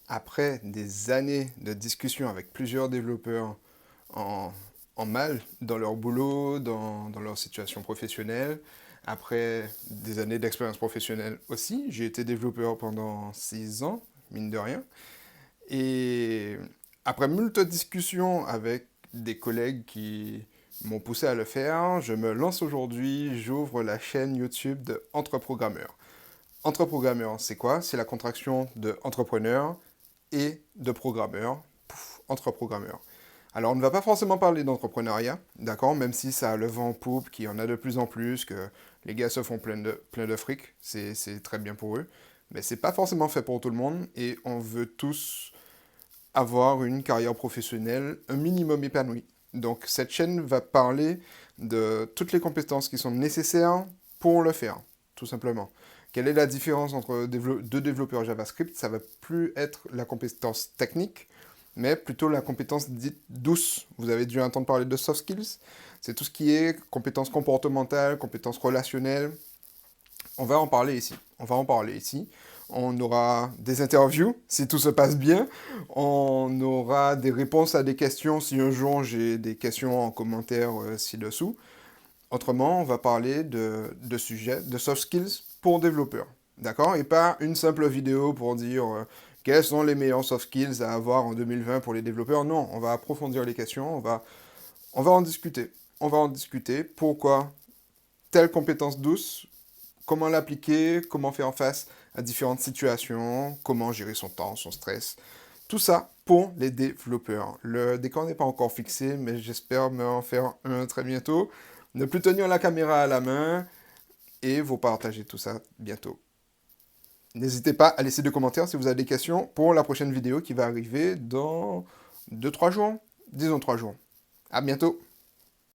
après des années de discussion avec plusieurs développeurs en, en mal dans leur boulot, dans leur situation professionnelle, après des années d'expérience professionnelle aussi, j'ai été développeur pendant 6 ans, mine de rien, et après moult discussions avec des collègues qui m'ont poussé à le faire, je me lance aujourd'hui, j'ouvre la chaîne YouTube de Entreprogrammeur. Entreprogrammeur, c'est quoi? C'est la contraction de entrepreneur et de programmeur. Pouf, entreprogrammeur. Alors, on ne va pas forcément parler d'entrepreneuriat, d'accord? Même si ça a le vent en poupe, qu'il y en a de plus en plus, que les gars se font plein de fric, c'est très bien pour eux. Mais c'est pas forcément fait pour tout le monde et on veut tous avoir une carrière professionnelle un minimum épanouie. Donc, cette chaîne va parler de toutes les compétences qui sont nécessaires pour le faire, tout simplement. Quelle est la différence entre deux développeurs JavaScript? Ça va plus être la compétence technique, mais plutôt la compétence dite douce. Vous avez dû entendre parler de soft skills. C'est tout ce qui est compétences comportementales, compétences relationnelles. On va en parler ici. On va en parler ici. On aura des interviews si tout se passe bien. On aura des réponses à des questions si un jour j'ai des questions en commentaire ci-dessous. Autrement, on va parler de sujets, de soft skills pour développeurs. D'accord? Et pas une simple vidéo pour dire quels sont les meilleurs soft skills à avoir en 2020 pour les développeurs. Non, on va approfondir les questions, on va en discuter. On va en discuter. Pourquoi telle compétence douce? Comment l'appliquer? Comment faire face à différentes situations? Comment gérer son temps, son stress? Tout ça pour les développeurs. Le décor n'est pas encore fixé, mais j'espère me en faire un très bientôt. Ne plus tenir la caméra à la main et vous partager tout ça bientôt. N'hésitez pas à laisser des commentaires si vous avez des questions pour la prochaine vidéo qui va arriver dans 2-3 jours. Disons 3 jours. À bientôt.